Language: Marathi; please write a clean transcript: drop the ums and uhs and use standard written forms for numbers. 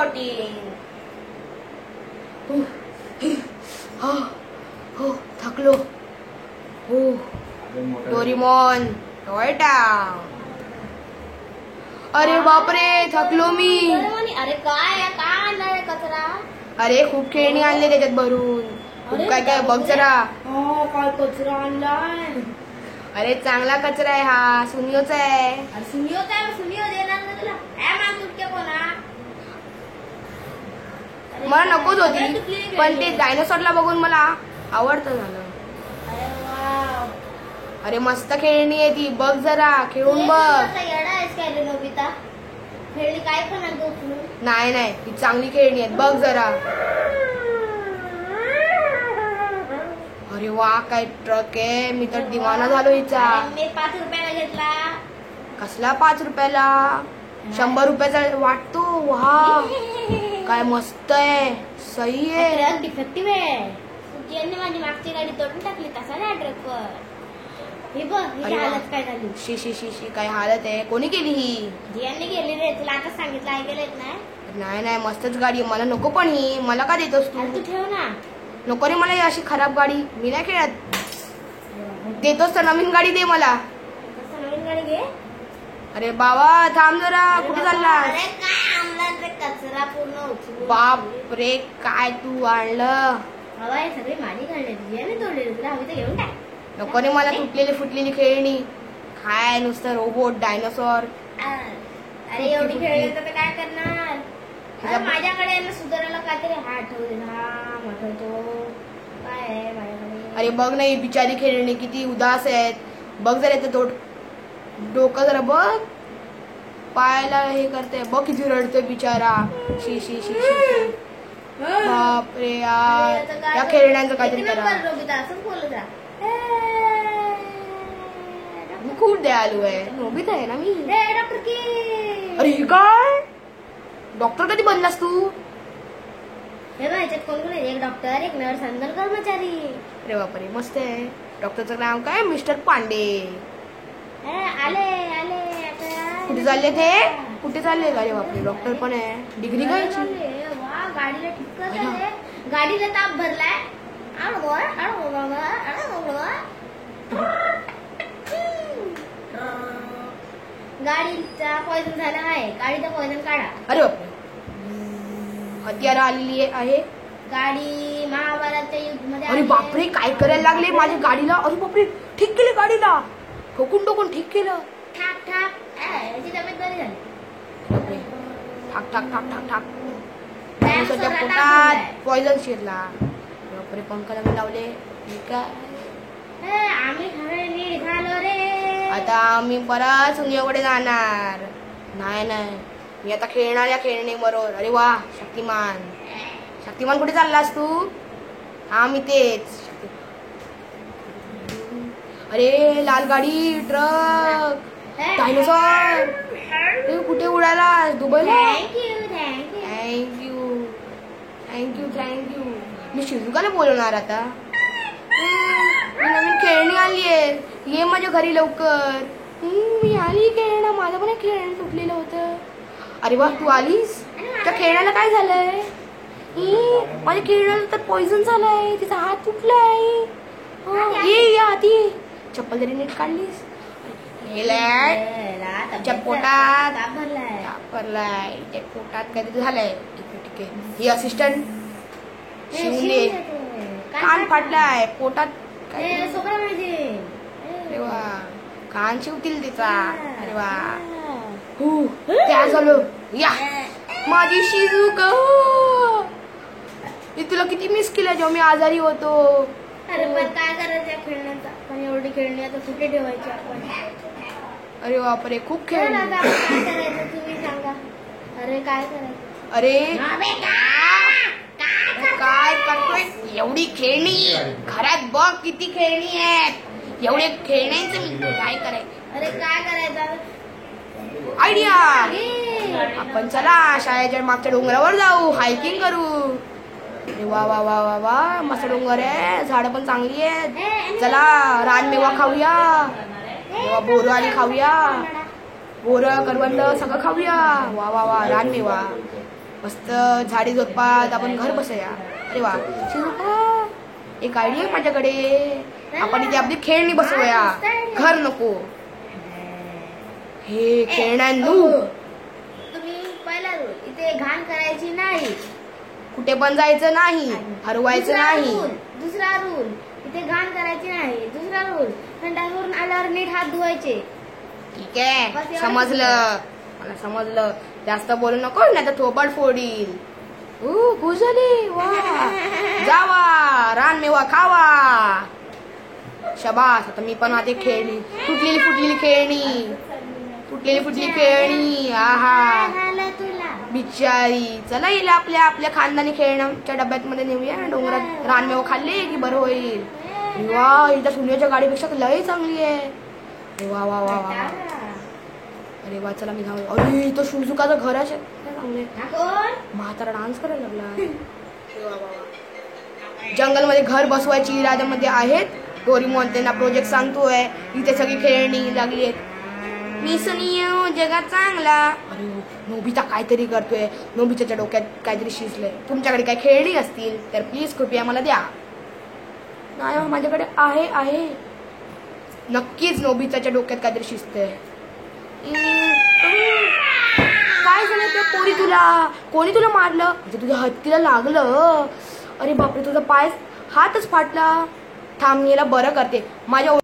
आउटिंग. हो थकलो. हो डोरेमॉन टॉय टाउन. अरे बापरे थकलो मी. अरे काय आणलाय कचरा. अरे खूप खेळणी आणले त्याच्यात भरून. खूप काय काय बघ जरा. काय कचरा आणलाय. अरे चांगला कचरा आहे हा. सुनियोचा आहे. अरे सुनियोचा आहे. सुनियो देणार ना तुला. माग तुटके कोणा. मला नकोच होती पण ते डायनोसॉरला बघून मला आवडतं झालं. अरे वा. अरे मस्त खेळणी आहे ती. बघ जरा खेळून बघ. येडा आहेस काय रे नोबिता. खेळणी काय पण आणतो उचलून. नाही नाही ती चांगली खेळणी आहेत. बघ जरा. अरे वा काय ट्रक आहे. मी तर दिवाना झालो हिचा. मी 5 रुपयाला घेतला. कसला 5 रुपयाला. 100 रुपयाचा वाटतो. वा काय मस्त आहे. सही आहे. ट्रक डिफेक्टिव्ह आहे. ज्यांनी माझी मागची गाडी तोडून टाकली तसा नाही ट्रकवर. हे बघ ही हालत काय झाली. शी शी शी शी काय हालत आहे. कोणी केली ही. जियांनी गेली रे. तुला आता सांगितलं ऐकलेत नाही. नाही नाही मस्तच गाडी. मला नको पण ही. मला का देतोस तू. तू ठेव ना. नको रे मला अशी खराब गाडी. मी नाही खेळत. देतोस तर नवीन गाडी दे मला. नवीन गाडी घे. अरे बाबा थांब जरा. कुठे चालला. अरे काय आणलं रे कचरा पूर्ण उचलून. बाप रे काय तू आणलं. हवा हे सगळी माझी गाडी. जियाने तोडली. तुला हवी तर घेऊन टाक. नको रे मला तुटलेली फुटलेली खेळणी. काय नुसतं रोबोट डायनोसॉर. अरे एवढी खेळली तर काय करणार. माझ्याकडे सुधारायला काहीतरी हा आठवते ना. आठवतो काय आहे माझ्याकडे. अरे बघ नाही बिचारी खेळणी किती उदास आहेत. बघ जरा येतं डोकं जरा बघ. पायाला हे करते. बघ किती रडतोय बिचारा. शी शी शी शी. बापरे यार या खेळण्यांचं काहीतरी करा. असंच बोलत जा. मी खूप दयालू आहे. नोबिता आहे ना मी. डॉक्टर की. अरे हे काय. डॉक्टर कधी बनलास तू. हे बघ ह्याच्यात कोण कोण आहे. एक डॉक्टर एक नर्स आणि 2 कर्मचारी. अरे बापरे मस्त आहे. डॉक्टरचं नाव काय मिस्टर पांडे. आले आले आता. कुठे चालले ते. कुठे चालले. अरे बापरे डॉक्टर पण आहे. डिग्री घ्यायची. वा गाडीला ठीक झाले. गाडीला ताप भरलाय. गाडीचा पॉइझन झाला आहे. गाडीचा पॉइझन काढा. अरे बापरे हत्यार आलेली आहे. गाडी महाभारतच्या युद्धामध्ये. अरे बापरे काय करायला लागले माझ्या गाडीला. अरे बापरे ठीक केले गाडीला. ठोकून टोकून ठीक केलं. ठाक ठाक. याची तब्येत बरी झाली. बापरे ठाक ठाक ठाक ठाक ठाक. त्याच्या पोटात पॉइझन शिरला. बापरे पंखाला मी लावले. आम्ही नीट झालो रे. आता आम्ही परत सुनियोकडे जाणार. नाही नाही मी आता खेळणार या खेळणी बरोबर. अरे वा शक्तिमान. शक्तिमान कुठे चाललास तू. हा मी तेच. अरे लाल गाडी ट्रक डायनोसॉर. कुठे उडाला. दुबईला. Thank you thank you thank you. मी शिजुकाला बोलवणार आता. मी नवीन खेळणी आली आहे. ये माझ्या घरी लवकर. मी आली खेळणं. माझं पण एक खेळणं तुटलेलं होतं. अरे वा तू आलीस. त्या खेळण्याला काय झालंय. माझ्या खेळण्याला तर पॉइझन झालंय. तिचा हात तुटलाय. ये आधी. चप्पल जरी नीट काढलीस. पोटात भरलाय. त्या पोटात काहीतरी झालंय. ठीक आहे ही असिस्टंट शिवले. कान फाटलाय. पोटात अरे वा कान शिवतील तिचा. अरे वा त्या झालो. या माझी शिजुका. मी तुला किती मिस केलं जेव्हा मी आजारी होतो. अरे पण काय करायचं खेळण्याचा. पण एवढी खेळणी आता कुठे ठेवायची आपण. अरे बापरे खूप खेळ. काय करायचं तुम्ही सांगा. अरे काय करायचं. अरे काय करतोय. एवढी खेळणी घरात बघ किती खेळणी आहेत. एवढे खेळण्यांचं मी काय करायचं. अरे काय करायचं. आयडिया. आपण चला शाळेच्या मागच्या डोंगरावर जाऊ. हायकिंग करू. अरे वा वा वा वा वा मस्त डोंगर आहे. झाडं पण चांगली आहेत. चला रानमेवा खाऊया. बोरं आणि खाऊया. बोरं करवंद सगळं खाऊया. वा वा वा रानमेवा. मस्त झाडी झोपात आपण घर बसूया. अरे वा शिजुका, एक आयडिया माझ्याकडे. आपण इथे आपली खेळणी बसवूया, घर नको. हे खेळण्यांनू, तुम्ही पहिला रूल, इथे घाण करायची नाही, कुठे पण जायचं नाही, हरवायचं नाही. दुसरा रूल, इथे घाण करायची नाही. दुसरा रूल, संडासवरून आल्यावर नीट हात धुवायचे. ठीक आहे, समजलं, मला समजलं. जास्त बोलू नको नाही तर थोबाड फोडील. खुश झाली, वा. जावा रानमेवा खावा. शबास. आता मी पण आधी खेळणी, फुटलेली फुटलेली खेळणी, फुटलेली फुटली खेळणी. आहा बिचारी. चला येईल आपल्या खानदानी खेळण्याच्या डब्यात मध्ये नेऊया. डोंगरात रानमेवा खाल्ले की बरं होईल. वा, इथं सोन्याच्या गाडीपेक्षा लय चांगली आहे. वा वा वा वा. अरे वा, चला मी जाऊ. अरे इथं शिजुकाचं घर आहे, चांगले. म्हातारा डान्स करायला लागला. जंगलमध्ये घर बसवायची इराद्यामध्ये आहेत. डोरेमॉन त्यांना प्रोजेक्ट सांगतोय. इथे सगळी खेळणी लागली आहेत. मिसनियो जगात चांगला. अरे नोबिता काहीतरी करतोय. नोबिताच्या डोक्यात काहीतरी शिजलंय. तुमच्याकडे काही खेळणी असतील तर प्लीज कृपया मला द्या. नाही, माझ्याकडे आहे. नक्कीच नोबिताच्या डोक्यात काहीतरी शिजतंय. काय झालं त्या पोरी तुला? कोणी तुला मारलं? म्हणजे तुझ्या हत्तीला लागलं? अरे बापरे, तुझा पाय हातच फाटला. थांब, मी याला बरं करते. माझ्या